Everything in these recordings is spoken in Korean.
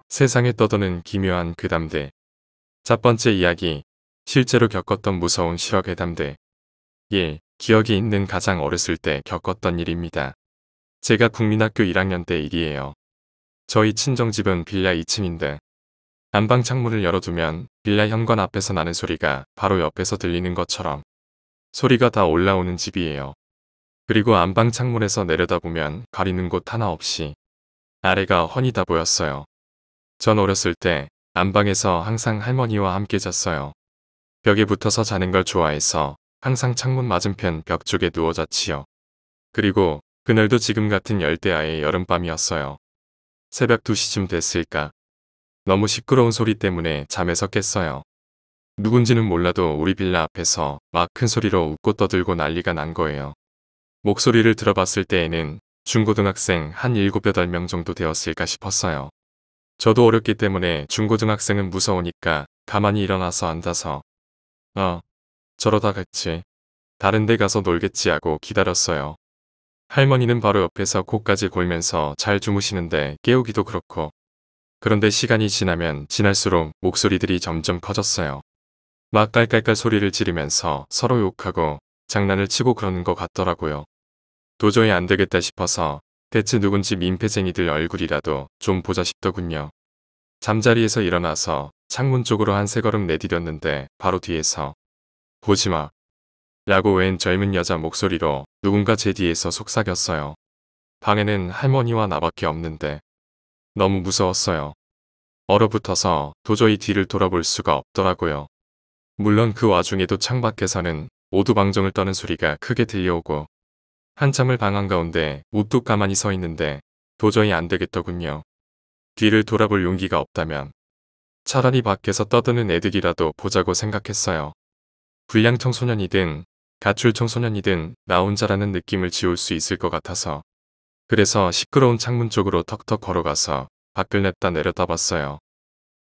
세상에 떠도는 기묘한 괴담들. 첫 번째 이야기. 실제로 겪었던 무서운 실화 괴담들. 1. 기억이 있는 가장 어렸을 때 겪었던 일입니다. 제가 국민학교 1학년 때 일이에요. 저희 친정집은 빌라 2층인데 안방 창문을 열어두면 빌라 현관 앞에서 나는 소리가 바로 옆에서 들리는 것처럼 소리가 다 올라오는 집이에요. 그리고 안방 창문에서 내려다보면 가리는 곳 하나 없이 아래가 훤히 다 보였어요. 전 어렸을 때 안방에서 항상 할머니와 함께 잤어요. 벽에 붙어서 자는 걸 좋아해서 항상 창문 맞은편 벽 쪽에 누워 잤지요. 그리고 그날도 지금 같은 열대야의 여름밤이었어요. 새벽 2시쯤 됐을까. 너무 시끄러운 소리 때문에 잠에서 깼어요. 누군지는 몰라도 우리 빌라 앞에서 막 큰 소리로 웃고 떠들고 난리가 난 거예요. 목소리를 들어봤을 때에는 중고등학생 한 7, 8명 정도 되었을까 싶었어요. 저도 어렸기 때문에 중고등학생은 무서우니까 가만히 일어나서 앉아서 저러다겠지. 다른 데 가서 놀겠지 하고 기다렸어요. 할머니는 바로 옆에서 코까지 골면서 잘 주무시는데 깨우기도 그렇고. 그런데 시간이 지나면 지날수록 목소리들이 점점 커졌어요. 막 깔깔깔 소리를 지르면서 서로 욕하고 장난을 치고 그러는 것 같더라고요. 도저히 안 되겠다 싶어서 대체 누군지 민폐쟁이들 얼굴이라도 좀 보자 싶더군요. 잠자리에서 일어나서 창문 쪽으로 한 3걸음 내디뎠는데 바로 뒤에서 보지마 라고 웬 젊은 여자 목소리로 누군가 제 뒤에서 속삭였어요. 방에는 할머니와 나밖에 없는데 너무 무서웠어요. 얼어붙어서 도저히 뒤를 돌아볼 수가 없더라고요. 물론 그 와중에도 창밖에서는 오두방정을 떠는 소리가 크게 들려오고 한참을 방 한가운데 우뚝 가만히 서 있는데 도저히 안 되겠더군요. 뒤를 돌아볼 용기가 없다면 차라리 밖에서 떠드는 애들이라도 보자고 생각했어요. 불량 청소년이든 가출 청소년이든 나 혼자라는 느낌을 지울 수 있을 것 같아서. 그래서 시끄러운 창문 쪽으로 턱턱 걸어가서 밖을 냈다 내려다봤어요.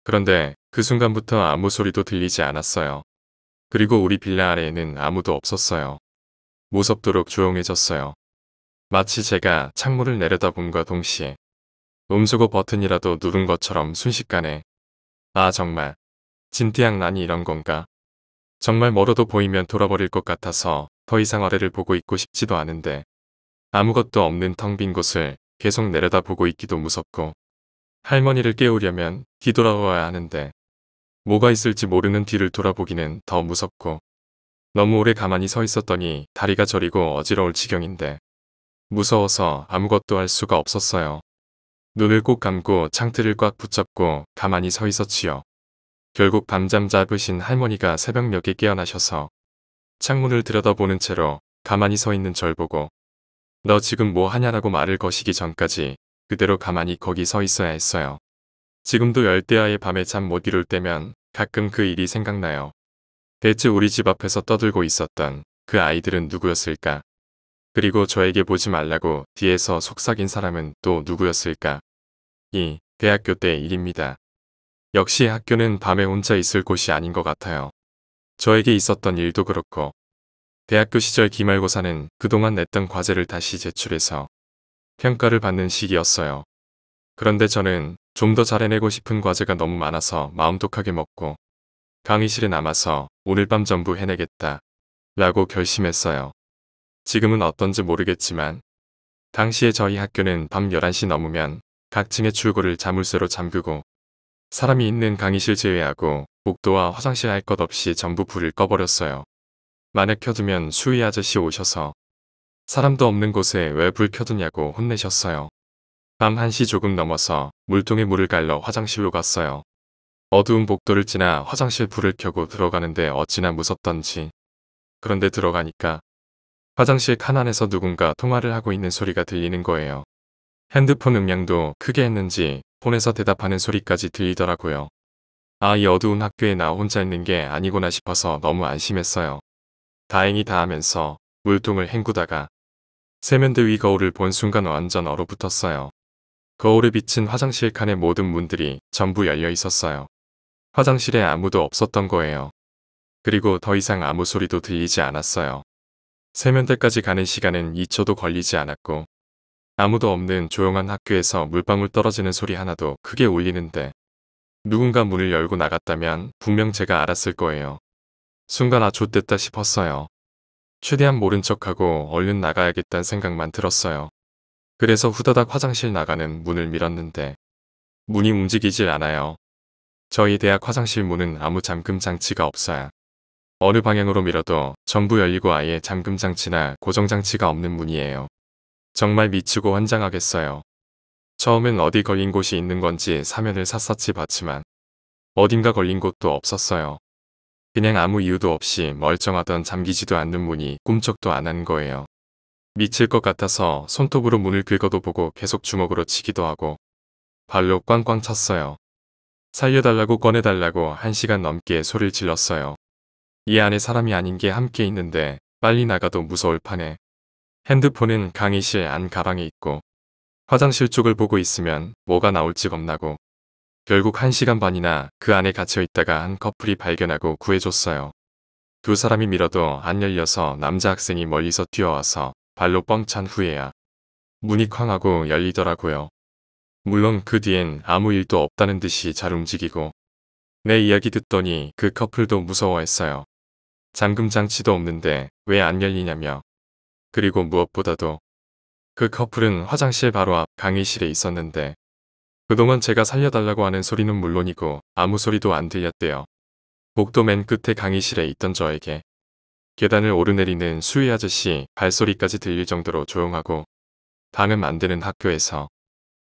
그런데 그 순간부터 아무 소리도 들리지 않았어요. 그리고 우리 빌라 아래에는 아무도 없었어요. 무섭도록 조용해졌어요. 마치 제가 창문을 내려다봄과 동시에 음소거 버튼이라도 누른 것처럼 순식간에 정말 진태양 난이 이런 건가? 정말 멀어도 보이면 돌아버릴 것 같아서 더 이상 아래를 보고 있고 싶지도 않은데 아무것도 없는 텅 빈 곳을 계속 내려다보고 있기도 무섭고 할머니를 깨우려면 뒤돌아와야 하는데 뭐가 있을지 모르는 뒤를 돌아보기는 더 무섭고 너무 오래 가만히 서 있었더니 다리가 저리고 어지러울 지경인데 무서워서 아무것도 할 수가 없었어요. 눈을 꼭 감고 창틀을 꽉 붙잡고 가만히 서 있었지요. 결국 밤잠 잡으신 할머니가 새벽녘에 깨어나셔서 창문을 들여다보는 채로 가만히 서 있는 절 보고 너 지금 뭐 하냐라고 말을 거시기 전까지 그대로 가만히 거기 서 있어야 했어요. 지금도 열대야의 밤에 잠 못 이룰 때면 가끔 그 일이 생각나요. 대체 우리 집 앞에서 떠들고 있었던 그 아이들은 누구였을까? 그리고 저에게 보지 말라고 뒤에서 속삭인 사람은 또 누구였을까? 대학교 때 일입니다. 역시 학교는 밤에 혼자 있을 곳이 아닌 것 같아요. 저에게 있었던 일도 그렇고 대학교 시절 기말고사는 그동안 냈던 과제를 다시 제출해서 평가를 받는 시기였어요. 그런데 저는 좀 더 잘해내고 싶은 과제가 너무 많아서 마음 독하게 먹고 강의실에 남아서 오늘 밤 전부 해내겠다 라고 결심했어요. 지금은 어떤지 모르겠지만 당시에 저희 학교는 밤 11시 넘으면 각 층의 출구를 자물쇠로 잠그고 사람이 있는 강의실 제외하고 복도와 화장실 할 것 없이 전부 불을 꺼버렸어요. 만약 켜두면 수위 아저씨 오셔서 사람도 없는 곳에 왜 불 켜두냐고 혼내셨어요. 밤 1시 조금 넘어서 물통에 물을 갈러 화장실로 갔어요. 어두운 복도를 지나 화장실 불을 켜고 들어가는데 어찌나 무섭던지. 그런데 들어가니까 화장실 칸 안에서 누군가 통화를 하고 있는 소리가 들리는 거예요. 핸드폰 음량도 크게 했는지 폰에서 대답하는 소리까지 들리더라고요. 이 어두운 학교에 나 혼자 있는 게 아니구나 싶어서 너무 안심했어요. 다행이다 하면서 물통을 헹구다가 세면대 위 거울을 본 순간 완전 얼어붙었어요. 거울에 비친 화장실 칸의 모든 문들이 전부 열려 있었어요. 화장실에 아무도 없었던 거예요. 그리고 더 이상 아무 소리도 들리지 않았어요. 세면대까지 가는 시간은 2초도 걸리지 않았고 아무도 없는 조용한 학교에서 물방울 떨어지는 소리 하나도 크게 울리는데 누군가 문을 열고 나갔다면 분명 제가 알았을 거예요. 순간 아 좆됐다 싶었어요. 최대한 모른 척하고 얼른 나가야겠다는 생각만 들었어요. 그래서 후다닥 화장실 나가는 문을 밀었는데 문이 움직이질 않아요. 저희 대학 화장실 문은 아무 잠금 장치가 없어요. 어느 방향으로 밀어도 전부 열리고 아예 잠금 장치나 고정 장치가 없는 문이에요. 정말 미치고 환장하겠어요. 처음엔 어디 걸린 곳이 있는 건지 사면을 샅샅이 봤지만 어딘가 걸린 곳도 없었어요. 그냥 아무 이유도 없이 멀쩡하던 잠기지도 않는 문이 꿈쩍도 안 한 거예요. 미칠 것 같아서 손톱으로 문을 긁어도 보고 계속 주먹으로 치기도 하고 발로 꽝꽝 찼어요. 살려달라고 꺼내달라고 1시간 넘게 소리를 질렀어요. 이 안에 사람이 아닌 게 함께 있는데 빨리 나가도 무서울 판에 핸드폰은 강의실 안 가방에 있고 화장실 쪽을 보고 있으면 뭐가 나올지 겁나고 결국 1시간 반이나 그 안에 갇혀 있다가 한 커플이 발견하고 구해줬어요. 두 사람이 밀어도 안 열려서 남자 학생이 멀리서 뛰어와서 발로 뻥 찬 후에야 문이 쾅 하고 열리더라고요. 물론 그 뒤엔 아무 일도 없다는 듯이 잘 움직이고 내 이야기 듣더니 그 커플도 무서워했어요. 잠금 장치도 없는데 왜 안 열리냐며. 그리고 무엇보다도 그 커플은 화장실 바로 앞 강의실에 있었는데 그동안 제가 살려달라고 하는 소리는 물론이고 아무 소리도 안 들렸대요. 복도 맨 끝에 강의실에 있던 저에게 계단을 오르내리는 수위 아저씨 발소리까지 들릴 정도로 조용하고 방음 안 되는 학교에서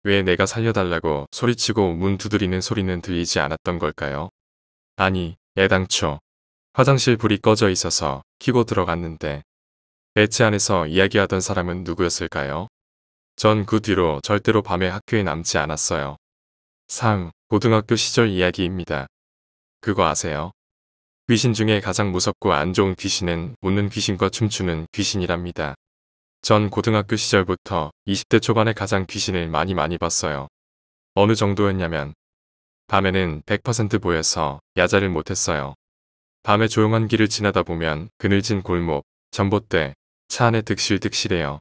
왜 내가 살려달라고 소리치고 문 두드리는 소리는 들리지 않았던 걸까요? 아니, 애당초 화장실 불이 꺼져 있어서 켜고 들어갔는데 대체 안에서 이야기하던 사람은 누구였을까요? 전 그 뒤로 절대로 밤에 학교에 남지 않았어요. 고등학교 시절 이야기입니다. 그거 아세요? 귀신 중에 가장 무섭고 안 좋은 귀신은 웃는 귀신과 춤추는 귀신이랍니다. 전 고등학교 시절부터 20대 초반에 가장 귀신을 많이 봤어요. 어느 정도였냐면 밤에는 100% 보여서 야자를 못했어요. 밤에 조용한 길을 지나다 보면 그늘진 골목, 전봇대, 차 안에 득실득실해요.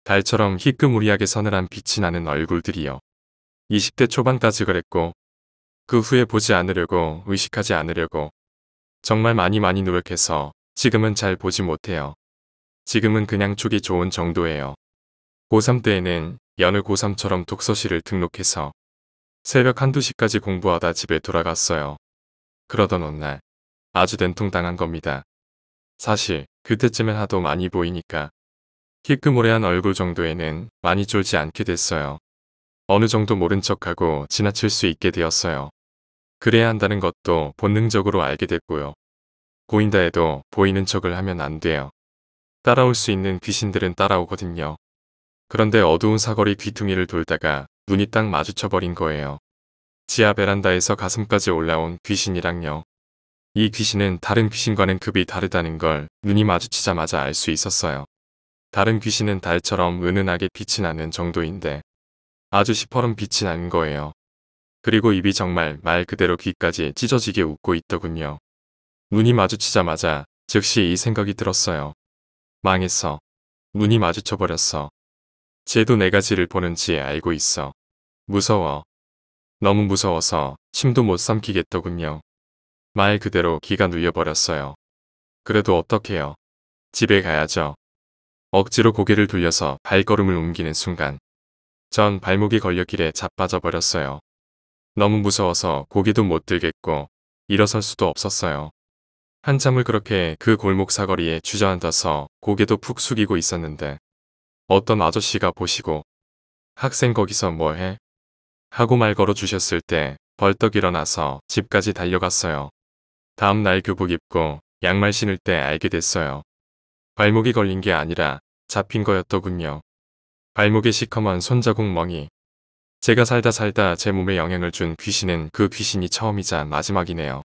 달처럼 희끄무리하게 서늘한 빛이 나는 얼굴들이요. 20대 초반까지 그랬고 그 후에 보지 않으려고 의식하지 않으려고 정말 많이 노력해서 지금은 잘 보지 못해요. 지금은 그냥 쪽이 좋은 정도예요. 고3 때에는 여느 고3처럼 독서실을 등록해서 새벽 1~2시까지 공부하다 집에 돌아갔어요. 그러던 어느 날 아주 된통당한 겁니다. 사실 그때쯤엔 하도 많이 보이니까 희끄모레한 얼굴 정도에는 많이 쫄지 않게 됐어요. 어느 정도 모른 척하고 지나칠 수 있게 되었어요. 그래야 한다는 것도 본능적으로 알게 됐고요. 보인다 해도 보이는 척을 하면 안 돼요. 따라올 수 있는 귀신들은 따라오거든요. 그런데 어두운 사거리 귀퉁이를 돌다가 눈이 딱 마주쳐버린 거예요. 지하 베란다에서 가슴까지 올라온 귀신이랑요. 이 귀신은 다른 귀신과는 급이 다르다는 걸 눈이 마주치자마자 알 수 있었어요. 다른 귀신은 달처럼 은은하게 빛이 나는 정도인데 아주 시퍼런 빛이 나는 거예요. 그리고 입이 정말 말 그대로 귀까지 찢어지게 웃고 있더군요. 눈이 마주치자마자 즉시 이 생각이 들었어요. 망했어. 눈이 마주쳐버렸어. 쟤도 내가 지를 보는지 알고 있어. 무서워. 너무 무서워서 침도 못 삼키겠더군요. 말 그대로 기가 눌려버렸어요. 그래도 어떡해요. 집에 가야죠. 억지로 고개를 돌려서 발걸음을 옮기는 순간 전 발목이 걸려 길에 자빠져 버렸어요. 너무 무서워서 고개도 못 들겠고 일어설 수도 없었어요. 한참을 그렇게 그 골목 사거리에 주저앉아서 고개도 푹 숙이고 있었는데 어떤 아저씨가 보시고 학생 거기서 뭐해? 하고 말 걸어주셨을 때 벌떡 일어나서 집까지 달려갔어요. 다음 날 교복 입고 양말 신을 때 알게 됐어요. 발목이 걸린 게 아니라 잡힌 거였더군요. 발목에 시커먼 손자국 멍이. 제가 살다 제 몸에 영향을 준 귀신은 그 귀신이 처음이자 마지막이네요.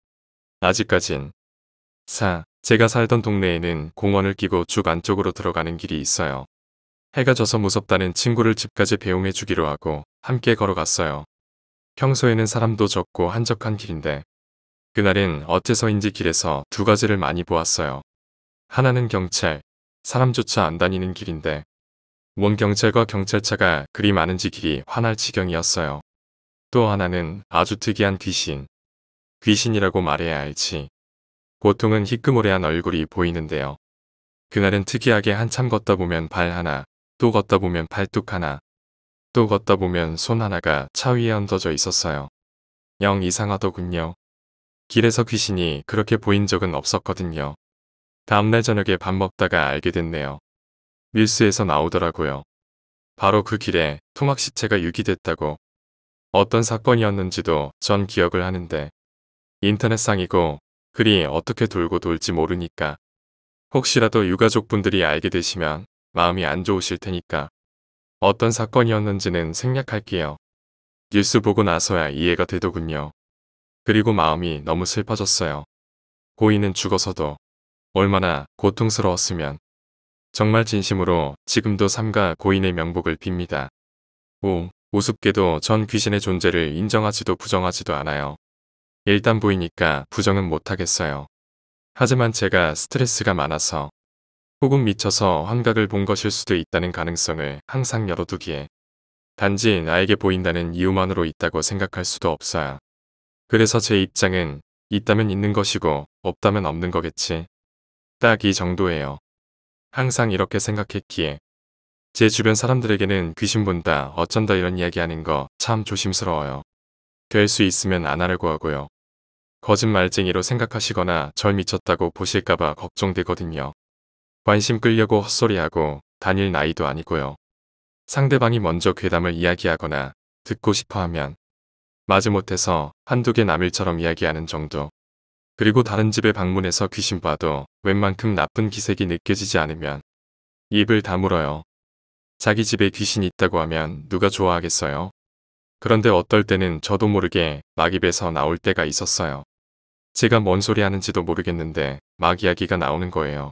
아직까진. 제가 살던 동네에는 공원을 끼고 쭉 안쪽으로 들어가는 길이 있어요. 해가 져서 무섭다는 친구를 집까지 배웅해 주기로 하고 함께 걸어갔어요. 평소에는 사람도 적고 한적한 길인데 그날은 어째서인지 길에서 두 가지를 많이 보았어요. 하나는 경찰, 사람조차 안 다니는 길인데 원 경찰과 경찰차가 그리 많은지 길이 화날 지경이었어요. 또 하나는 아주 특이한 귀신. 귀신이라고 말해야 할지. 보통은 희끄무레한 얼굴이 보이는데요. 그날은 특이하게 한참 걷다 보면 발 하나, 또 걷다 보면 발뚝 하나, 또 걷다 보면 손 하나가 차 위에 얹어져 있었어요. 영 이상하더군요. 길에서 귀신이 그렇게 보인 적은 없었거든요. 다음날 저녁에 밥 먹다가 알게 됐네요. 뉴스에서 나오더라고요. 바로 그 길에 토막 시체가 유기됐다고. 어떤 사건이었는지도 전 기억을 하는데 인터넷상이고 글이 어떻게 돌고 돌지 모르니까 혹시라도 유가족분들이 알게 되시면 마음이 안 좋으실 테니까 어떤 사건이었는지는 생략할게요. 뉴스 보고 나서야 이해가 되더군요. 그리고 마음이 너무 슬퍼졌어요. 고인은 죽어서도 얼마나 고통스러웠으면 정말 진심으로 지금도 삼가 고인의 명복을 빕니다. 우습게도 전 귀신의 존재를 인정하지도 부정하지도 않아요. 일단 보이니까 부정은 못하겠어요. 하지만 제가 스트레스가 많아서 혹은 미쳐서 환각을 본 것일 수도 있다는 가능성을 항상 열어두기에 단지 나에게 보인다는 이유만으로 있다고 생각할 수도 없어요. 그래서 제 입장은 있다면 있는 것이고 없다면 없는 거겠지. 딱 이 정도예요. 항상 이렇게 생각했기에 제 주변 사람들에게는 귀신 본다 어쩐다 이런 이야기하는 거 참 조심스러워요. 될 수 있으면 안 하려고 하고요. 거짓말쟁이로 생각하시거나 절 미쳤다고 보실까봐 걱정되거든요. 관심 끌려고 헛소리하고 다닐 나이도 아니고요. 상대방이 먼저 괴담을 이야기하거나 듣고 싶어하면 마지못해서 한두 개 남일처럼 이야기하는 정도. 그리고 다른 집에 방문해서 귀신 봐도 웬만큼 나쁜 기색이 느껴지지 않으면 입을 다물어요. 자기 집에 귀신이 있다고 하면 누가 좋아하겠어요? 그런데 어떨 때는 저도 모르게 막 입에서 나올 때가 있었어요. 제가 뭔 소리 하는지도 모르겠는데 막 이야기가 나오는 거예요.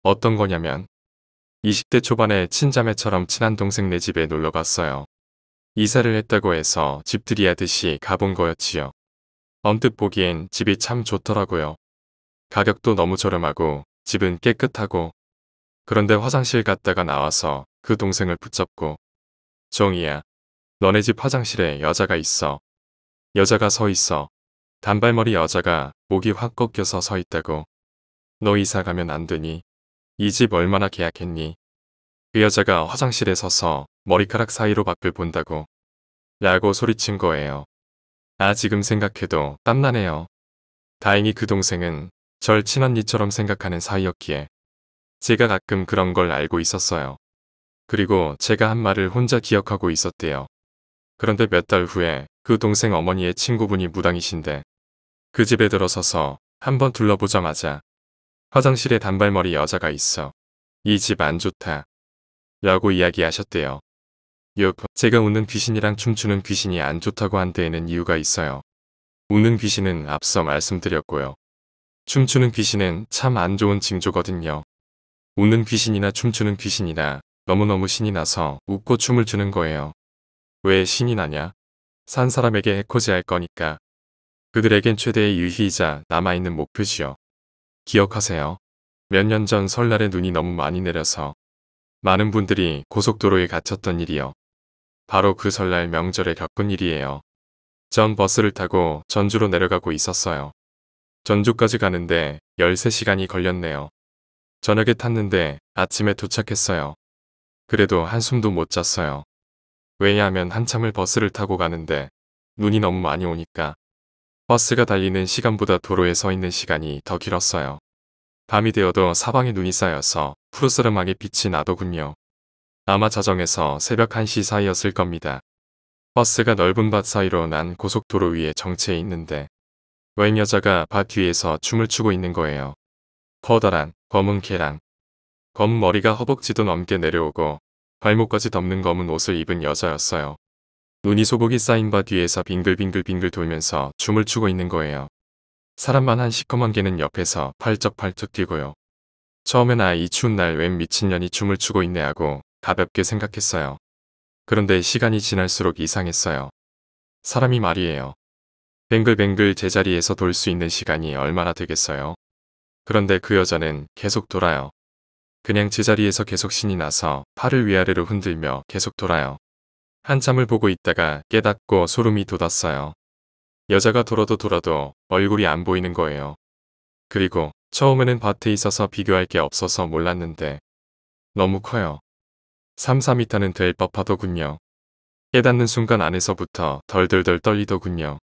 어떤 거냐면 20대 초반에 친자매처럼 친한 동생네 집에 놀러 갔어요. 이사를 했다고 해서 집들이 하듯이 가본 거였지요. 언뜻 보기엔 집이 참 좋더라고요. 가격도 너무 저렴하고 집은 깨끗하고 그런데 화장실 갔다가 나와서 그 동생을 붙잡고 정이야. 너네 집 화장실에 여자가 있어. 여자가 서 있어. 단발머리 여자가 목이 확 꺾여서 서 있다고. 너 이사 가면 안 되니? 이 집 얼마나 계약했니? 그 여자가 화장실에 서서 머리카락 사이로 밖을 본다고. 라고 소리친 거예요. 지금 생각해도 땀나네요. 다행히 그 동생은 절 친언니처럼 생각하는 사이였기에 제가 가끔 그런 걸 알고 있었어요. 그리고 제가 한 말을 혼자 기억하고 있었대요. 그런데 몇 달 후에 그 동생 어머니의 친구분이 무당이신데 그 집에 들어서서 한번 둘러보자마자 화장실에 단발머리 여자가 있어. 이 집 안 좋다. 라고 이야기하셨대요. 제가 웃는 귀신이랑 춤추는 귀신이 안 좋다고 한 데에는 이유가 있어요. 웃는 귀신은 앞서 말씀드렸고요. 춤추는 귀신은 참 안 좋은 징조거든요. 웃는 귀신이나 춤추는 귀신이나 너무너무 신이 나서 웃고 춤을 추는 거예요. 왜 신이 나냐? 산 사람에게 해코지할 거니까. 그들에겐 최대의 유희이자 남아있는 목표지요. 기억하세요. 몇 년 전 설날에 눈이 너무 많이 내려서 많은 분들이 고속도로에 갇혔던 일이요. 바로 그 설날 명절에 겪은 일이에요. 전 버스를 타고 전주로 내려가고 있었어요. 전주까지 가는데 13시간이 걸렸네요. 저녁에 탔는데 아침에 도착했어요. 그래도 한숨도 못 잤어요. 왜냐하면 한참을 버스를 타고 가는데 눈이 너무 많이 오니까 버스가 달리는 시간보다 도로에 서 있는 시간이 더 길었어요. 밤이 되어도 사방에 눈이 쌓여서 푸르스름하게 빛이 나더군요. 아마 자정에서 새벽 1시 사이였을 겁니다. 버스가 넓은 밭 사이로 난 고속도로 위에 정체해 있는데 웬 여자가 밭 뒤에서 춤을 추고 있는 거예요. 커다란 검은 개랑 검은 머리가 허벅지도 넘게 내려오고 발목까지 덮는 검은 옷을 입은 여자였어요. 눈이 소복이 쌓인 밭 뒤에서 빙글빙글빙글 돌면서 춤을 추고 있는 거예요. 사람만 한 시커먼 개는 옆에서 팔쩍팔쩍 뛰고요. 처음엔 이 추운 날 웬 미친년이 춤을 추고 있네 하고 가볍게 생각했어요. 그런데 시간이 지날수록 이상했어요. 사람이 말이에요. 뱅글뱅글 제자리에서 돌 수 있는 시간이 얼마나 되겠어요? 그런데 그 여자는 계속 돌아요. 그냥 제자리에서 계속 신이 나서 팔을 위아래로 흔들며 계속 돌아요. 한참을 보고 있다가 깨닫고 소름이 돋았어요. 여자가 돌아도 얼굴이 안 보이는 거예요. 그리고 처음에는 밭에 있어서 비교할 게 없어서 몰랐는데 너무 커요. 3, 4미터는 될 법하더군요. 깨닫는 순간 안에서부터 덜덜덜 떨리더군요.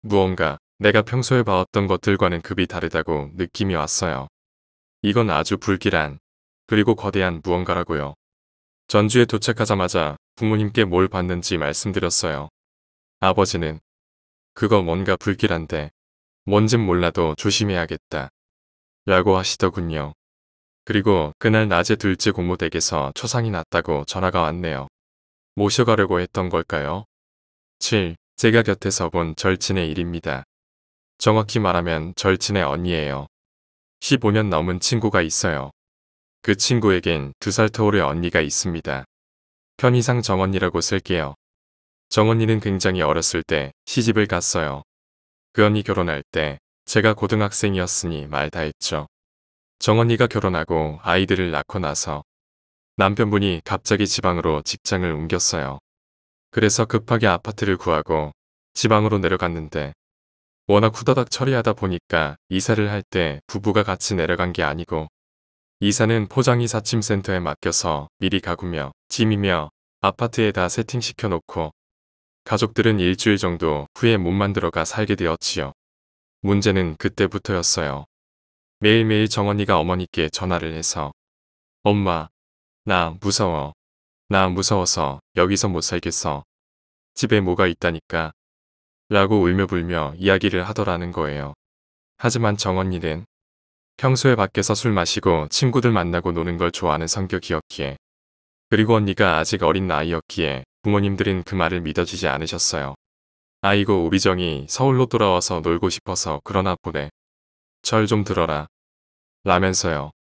무언가 내가 평소에 봐왔던 것들과는 급이 다르다고 느낌이 왔어요. 이건 아주 불길한 그리고 거대한 무언가라고요. 전주에 도착하자마자 부모님께 뭘 봤는지 말씀드렸어요. 아버지는 그거 뭔가 불길한데 뭔진 몰라도 조심해야겠다 라고 하시더군요. 그리고 그날 낮에 둘째 고모 댁에서 초상이 났다고 전화가 왔네요. 모셔가려고 했던 걸까요? 7. 제가 곁에서 본 절친의 일입니다. 정확히 말하면 절친의 언니예요. 15년 넘은 친구가 있어요. 그 친구에겐 2살 터울의 언니가 있습니다. 편의상 정언니라고 쓸게요. 정언니는 굉장히 어렸을 때 시집을 갔어요. 그 언니 결혼할 때 제가 고등학생이었으니 말 다 했죠. 정언니가 결혼하고 아이들을 낳고 나서 남편분이 갑자기 지방으로 직장을 옮겼어요. 그래서 급하게 아파트를 구하고 지방으로 내려갔는데 워낙 후다닥 처리하다 보니까 이사를 할 때 부부가 같이 내려간 게 아니고 이사는 포장이사 침센터에 맡겨서 미리 가구며 짐이며 아파트에 다 세팅시켜 놓고 가족들은 일주일 정도 후에 몸만 들어가 살게 되었지요. 문제는 그때부터였어요. 매일매일 정언니가 어머니께 전화를 해서 엄마, 나 무서워. 나 무서워서 여기서 못 살겠어. 집에 뭐가 있다니까. 라고 울며불며 이야기를 하더라는 거예요. 하지만 정언니는 평소에 밖에서 술 마시고 친구들 만나고 노는 걸 좋아하는 성격이었기에 그리고 언니가 아직 어린 나이였기에 부모님들은 그 말을 믿어주지 않으셨어요. 아이고 우리 정이 서울로 돌아와서 놀고 싶어서 그러나 보네. 절 좀 들어라. 라면서요.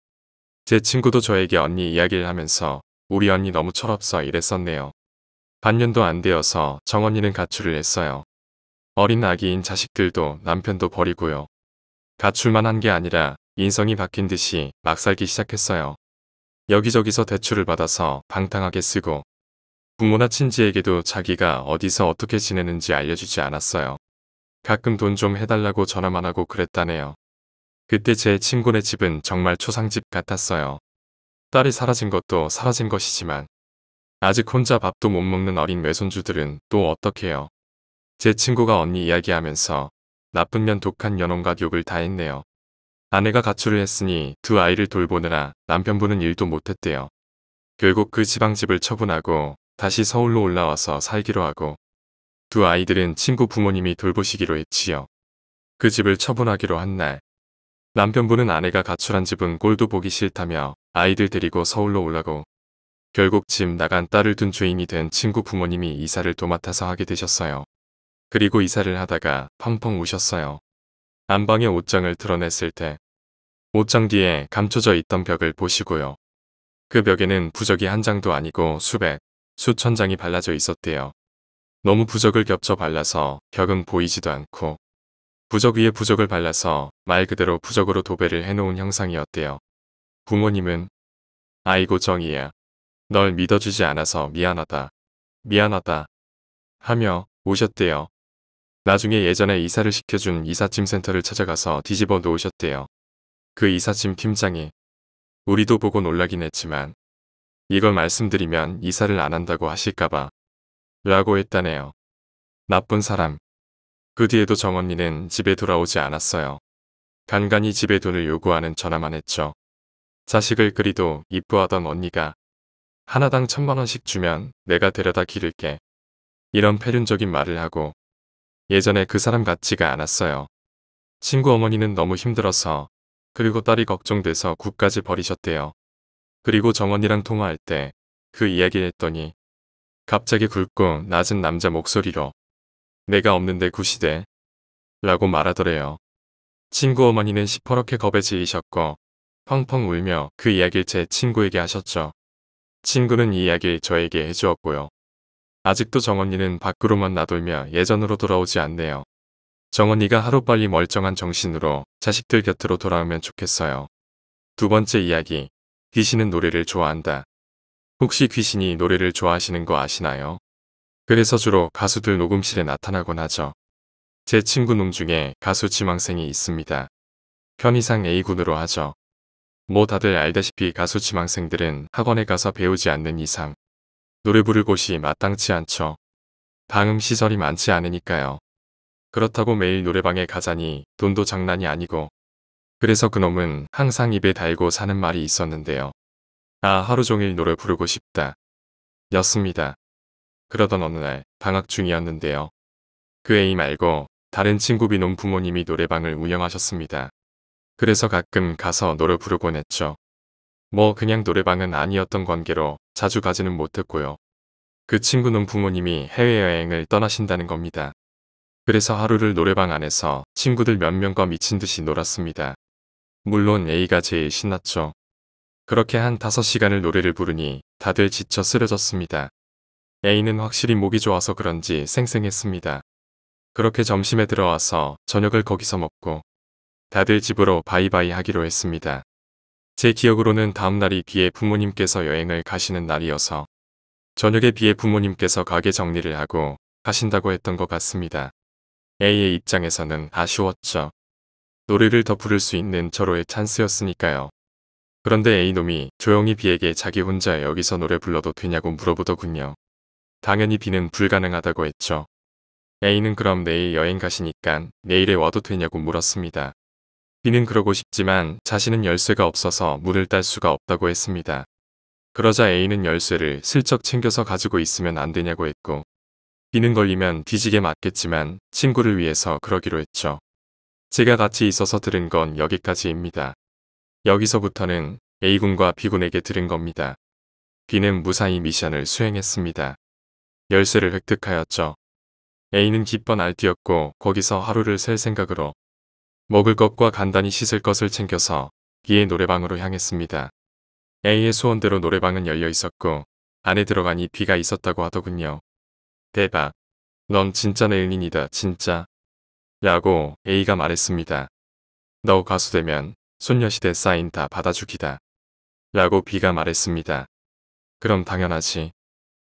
제 친구도 저에게 언니 이야기를 하면서 우리 언니 너무 철없어 이랬었네요. 반년도 안 되어서 정언니는 가출을 했어요. 어린 아기인 자식들도 남편도 버리고요. 가출만 한 게 아니라 인성이 바뀐 듯이 막 살기 시작했어요. 여기저기서 대출을 받아서 방탕하게 쓰고 부모나 친지에게도 자기가 어디서 어떻게 지내는지 알려주지 않았어요. 가끔 돈 좀 해달라고 전화만 하고 그랬다네요. 그때 제 친구네 집은 정말 초상집 같았어요. 딸이 사라진 것도 사라진 것이지만 아직 혼자 밥도 못 먹는 어린 외손주들은 또 어떡해요. 제 친구가 언니 이야기하면서 나쁜 년 독한 년온갖 욕을 다 했네요. 아내가 가출을 했으니 2아이를 돌보느라 남편분은 일도 못했대요. 결국 그 지방집을 처분하고 다시 서울로 올라와서 살기로 하고 2아이들은 친구 부모님이 돌보시기로 했지요. 그 집을 처분하기로 한 날 남편분은 아내가 가출한 집은 꼴도 보기 싫다며 아이들 데리고 서울로 올라고 결국 집 나간 딸을 둔 죄인이 된 친구 부모님이 이사를 도맡아서 하게 되셨어요. 그리고 이사를 하다가 펑펑 우셨어요. 안방의 옷장을 드러냈을 때 옷장 뒤에 감춰져 있던 벽을 보시고요. 그 벽에는 부적이 한 장도 아니고 수백, 수천 장이 발라져 있었대요. 너무 부적을 겹쳐 발라서 벽은 보이지도 않고 부적 위에 부적을 발라서 말 그대로 부적으로 도배를 해놓은 형상이었대요. 부모님은 아이고 정이야. 널 믿어주지 않아서 미안하다. 미안하다. 하며 우셨대요. 나중에 예전에 이사를 시켜준 이삿짐 센터를 찾아가서 뒤집어 놓으셨대요. 그 이삿짐 팀장이 우리도 보고 놀라긴 했지만 이걸 말씀드리면 이사를 안 한다고 하실까봐 라고 했다네요. 나쁜 사람. 그 뒤에도 정언니는 집에 돌아오지 않았어요. 간간히 집에 돈을 요구하는 전화만 했죠. 자식을 그리도 이뻐하던 언니가 하나당 1000만원씩 주면 내가 데려다 기를게. 이런 패륜적인 말을 하고 예전에 그 사람 같지가 않았어요. 친구 어머니는 너무 힘들어서 그리고 딸이 걱정돼서 굿까지 버리셨대요. 그리고 정언니랑 통화할 때 그 이야기를 했더니 갑자기 굵고 낮은 남자 목소리로 내가 없는데 굿이대 라고 말하더래요. 친구 어머니는 시퍼렇게 겁에 질리셨고 펑펑 울며 그 이야기를 제 친구에게 하셨죠. 친구는 이 이야기를 저에게 해주었고요. 아직도 정언니는 밖으로만 나돌며 예전으로 돌아오지 않네요. 정언니가 하루빨리 멀쩡한 정신으로 자식들 곁으로 돌아오면 좋겠어요. 두 번째 이야기. 귀신은 노래를 좋아한다. 혹시 귀신이 노래를 좋아하시는 거 아시나요? 그래서 주로 가수들 녹음실에 나타나곤 하죠. 제 친구 놈 중에 가수 지망생이 있습니다. 편의상 A군으로 하죠. 뭐 다들 알다시피 가수 지망생들은 학원에 가서 배우지 않는 이상 노래 부를 곳이 마땅치 않죠. 방음 시설이 많지 않으니까요. 그렇다고 매일 노래방에 가자니 돈도 장난이 아니고 그래서 그놈은 항상 입에 달고 사는 말이 있었는데요. 아, 하루 종일 노래 부르고 싶다. 였습니다. 그러던 어느 날 방학 중이었는데요. 그 A 말고 다른 친구 비놈 부모님이 노래방을 운영하셨습니다. 그래서 가끔 가서 노래 부르곤 했죠. 뭐 그냥 노래방은 아니었던 관계로 자주 가지는 못했고요. 그 친구는 부모님이 해외여행을 떠나신다는 겁니다. 그래서 하루를 노래방 안에서 친구들 몇 명과 미친 듯이 놀았습니다. 물론 A가 제일 신났죠. 그렇게 한 5시간을 노래를 부르니 다들 지쳐 쓰러졌습니다. A는 확실히 목이 좋아서 그런지 쌩쌩했습니다. 그렇게 점심에 들어와서 저녁을 거기서 먹고 다들 집으로 바이바이 하기로 했습니다. 제 기억으로는 다음날이 B의 부모님께서 여행을 가시는 날이어서 저녁에 B의 부모님께서 가게 정리를 하고 가신다고 했던 것 같습니다. A의 입장에서는 아쉬웠죠. 노래를 더 부를 수 있는 절호의 찬스였으니까요. 그런데 A놈이 조용히 B에게 자기 혼자 여기서 노래 불러도 되냐고 물어보더군요. 당연히 B는 불가능하다고 했죠. A는 그럼 내일 여행 가시니까 내일에 와도 되냐고 물었습니다. B는 그러고 싶지만 자신은 열쇠가 없어서 문을 딸 수가 없다고 했습니다. 그러자 A는 열쇠를 슬쩍 챙겨서 가지고 있으면 안 되냐고 했고 B는 걸리면 뒤지게 맞겠지만 친구를 위해서 그러기로 했죠. 제가 같이 있어서 들은 건 여기까지입니다. 여기서부터는 A군과 B군에게 들은 겁니다. B는 무사히 미션을 수행했습니다. 열쇠를 획득하였죠. A는 기뻐 날뛰었고 거기서 하루를 셀 생각으로 먹을 것과 간단히 씻을 것을 챙겨서 B의 노래방으로 향했습니다. A의 소원대로 노래방은 열려 있었고 안에 들어가니 B가 있었다고 하더군요. 대박. 넌 진짜 내 은인이다 진짜. 라고 A가 말했습니다. 너 가수 되면 소녀시대 사인 다 받아주기다. 라고 B가 말했습니다. 그럼 당연하지.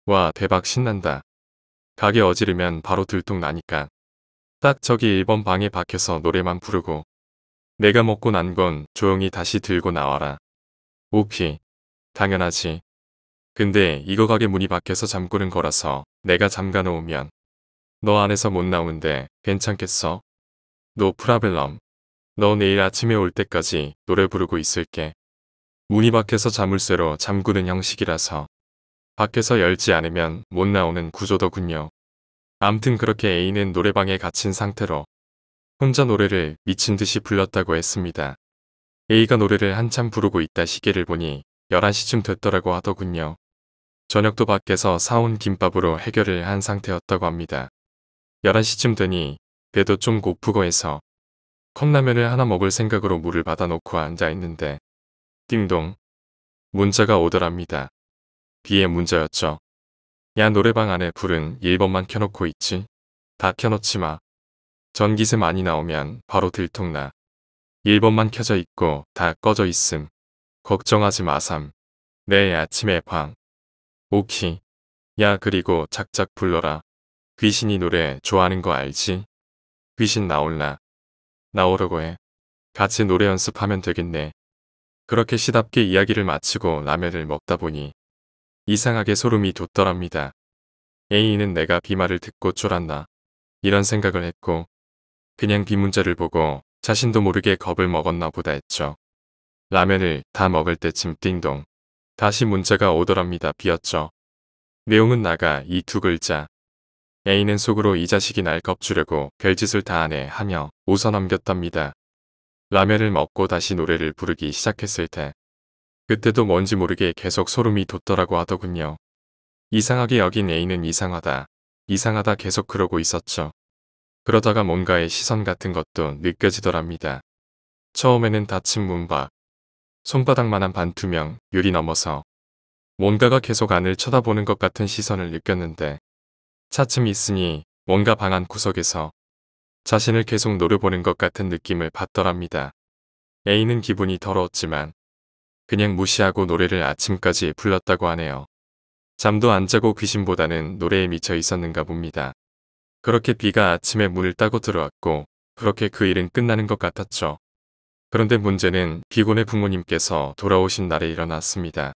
와 대박 신난다. 가게 어지르면 바로 들통나니까. 딱 저기 1번 방에 박혀서 노래만 부르고 내가 먹고 난 건 조용히 다시 들고 나와라. 오케이. 당연하지. 근데 이거 가게 문이 박혀서 잠그는 거라서 내가 잠가 놓으면 너 안에서 못 나오는데 괜찮겠어? 노 프라블럼. 너 내일 아침에 올 때까지 노래 부르고 있을게. 문이 박혀서 자물쇠로 잠그는 형식이라서 밖에서 열지 않으면 못 나오는 구조더군요. 암튼 그렇게 A는 노래방에 갇힌 상태로 혼자 노래를 미친 듯이 불렀다고 했습니다. A가 노래를 한참 부르고 있다 시계를 보니 11시쯤 됐더라고 하더군요. 저녁도 밖에서 사온 김밥으로 해결을 한 상태였다고 합니다. 11시쯤 되니 배도 좀 고프고 해서 컵라면을 하나 먹을 생각으로 물을 받아놓고 앉아있는데 띵동 문자가 오더랍니다. B의 문자였죠. 야 노래방 안에 불은 1번만 켜놓고 있지? 다 켜놓지 마. 전기세 많이 나오면 바로 들통나. 1번만 켜져 있고 다 꺼져 있음. 걱정하지 마삼. 내일 아침에 방. 오키. 야 그리고 작작 불러라. 귀신이 노래 좋아하는 거 알지? 귀신 나올라. 나오려고 해. 같이 노래 연습하면 되겠네. 그렇게 시답게 이야기를 마치고 라면을 먹다 보니 이상하게 소름이 돋더랍니다. A는 내가 B 말을 듣고 쫄았나 이런 생각을 했고 그냥 B 문자를 보고 자신도 모르게 겁을 먹었나 보다 했죠. 라면을 다 먹을 때쯤 띵동 다시 문자가 오더랍니다. B였죠. 내용은 나가 이 두 글자. A는 속으로 이 자식이 날 겁주려고 별짓을 다 하네 하며 웃어넘겼답니다. 라면을 먹고 다시 노래를 부르기 시작했을 때 그때도 뭔지 모르게 계속 소름이 돋더라고 하더군요. 이상하게 여긴 A는 이상하다. 이상하다 계속 그러고 있었죠. 그러다가 뭔가의 시선 같은 것도 느껴지더랍니다. 처음에는 닫힌 문 밖, 손바닥만한 반투명 유리 넘어서 뭔가가 계속 안을 쳐다보는 것 같은 시선을 느꼈는데 차츰 있으니 뭔가 방 안 구석에서 자신을 계속 노려보는 것 같은 느낌을 받더랍니다. A는 기분이 더러웠지만 그냥 무시하고 노래를 아침까지 불렀다고 하네요. 잠도 안 자고 귀신보다는 노래에 미쳐 있었는가 봅니다. 그렇게 B가 아침에 문을 따고 들어왔고 그렇게 그 일은 끝나는 것 같았죠. 그런데 문제는 B군의 부모님께서 돌아오신 날에 일어났습니다.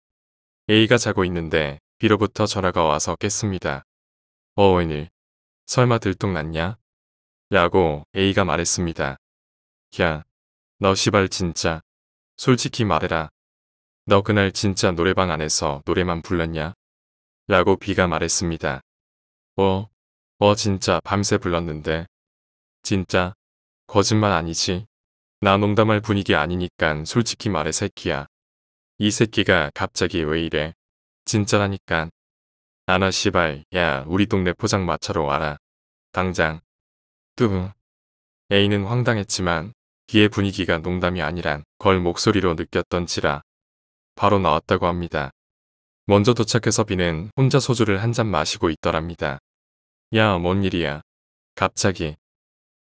A가 자고 있는데 B로부터 전화가 와서 깼습니다. 웬일? 설마 들통났냐? 라고 A가 말했습니다. 야, 너 시발 진짜. 솔직히 말해라. 너 그날 진짜 노래방 안에서 노래만 불렀냐? 라고 B가 말했습니다. 진짜 밤새 불렀는데. 진짜? 거짓말 아니지? 나 농담할 분위기 아니니깐 솔직히 말해 새끼야. 이 새끼가 갑자기 왜 이래? 진짜라니깐. 아나 시발, 야 우리 동네 포장마차로 와라. 당장. 뚜. A는 황당했지만 B의 분위기가 농담이 아니란 걸 목소리로 느꼈던지라 바로 나왔다고 합니다. 먼저 도착해서 B는 혼자 소주를 한 잔 마시고 있더랍니다. 야, 뭔 일이야? 갑자기.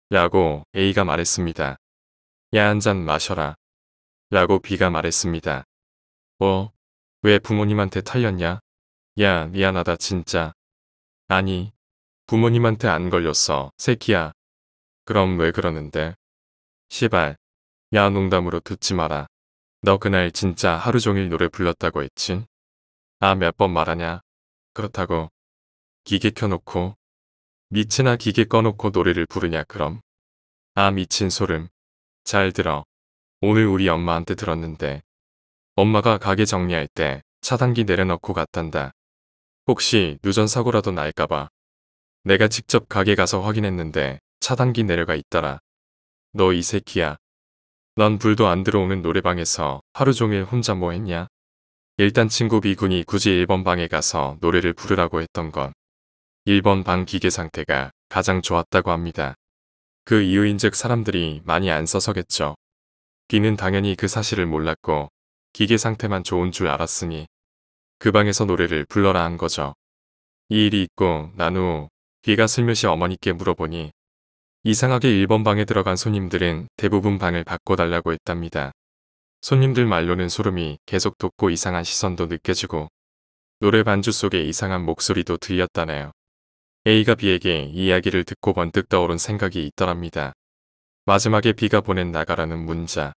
라고 A가 말했습니다. 야, 한 잔 마셔라. 라고 B가 말했습니다. 왜 부모님한테 털렸냐? 야, 미안하다 진짜. 아니, 부모님한테 안 걸렸어, 새끼야. 그럼 왜 그러는데? 시발. 야, 농담으로 듣지 마라. 너 그날 진짜 하루 종일 노래 불렀다고 했지? 몇 번 말하냐? 그렇다고. 기계 켜놓고. 미친아 기계 꺼놓고 노래를 부르냐 그럼? 미친 소름. 잘 들어. 오늘 우리 엄마한테 들었는데 엄마가 가게 정리할 때 차단기 내려놓고 갔단다. 혹시 누전사고라도 날까봐. 내가 직접 가게 가서 확인했는데 차단기 내려가 있더라. 너 이 새끼야. 넌 불도 안 들어오는 노래방에서 하루 종일 혼자 뭐 했냐? 일단 친구 B군이 굳이 1번 방에 가서 노래를 부르라고 했던 건 1번 방 기계 상태가 가장 좋았다고 합니다. 그 이유인즉 사람들이 많이 안 써서겠죠. B는 당연히 그 사실을 몰랐고 기계 상태만 좋은 줄 알았으니 그 방에서 노래를 불러라 한 거죠. 이 일이 있고 난 후 B가 슬며시 어머니께 물어보니 이상하게 1번 방에 들어간 손님들은 대부분 방을 바꿔달라고 했답니다. 손님들 말로는 소름이 계속 돋고 이상한 시선도 느껴지고 노래 반주 속에 이상한 목소리도 들렸다네요. A가 B에게 이 이야기를 듣고 번뜩 떠오른 생각이 있더랍니다. 마지막에 B가 보낸 나가라는 문자.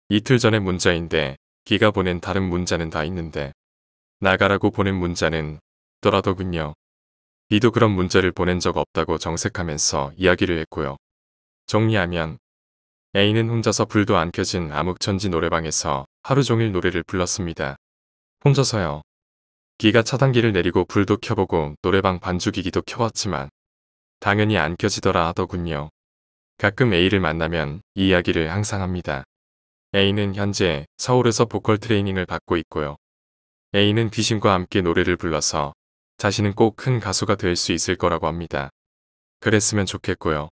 이틀 전의 문자인데 B가 보낸 다른 문자는 다 있는데 나가라고 보낸 문자는 없더라더군요. B도 그런 문자를 보낸 적 없다고 정색하면서 이야기를 했고요. 정리하면 A는 혼자서 불도 안 켜진 암흑천지 노래방에서 하루 종일 노래를 불렀습니다. 혼자서요. B가 차단기를 내리고 불도 켜보고 노래방 반주기기도 켜봤지만 당연히 안 켜지더라 하더군요. 가끔 A를 만나면 이 이야기를 항상 합니다. A는 현재 서울에서 보컬 트레이닝을 받고 있고요. A는 귀신과 함께 노래를 불러서 자신은 꼭 큰 가수가 될 수 있을 거라고 합니다. 그랬으면 좋겠고요.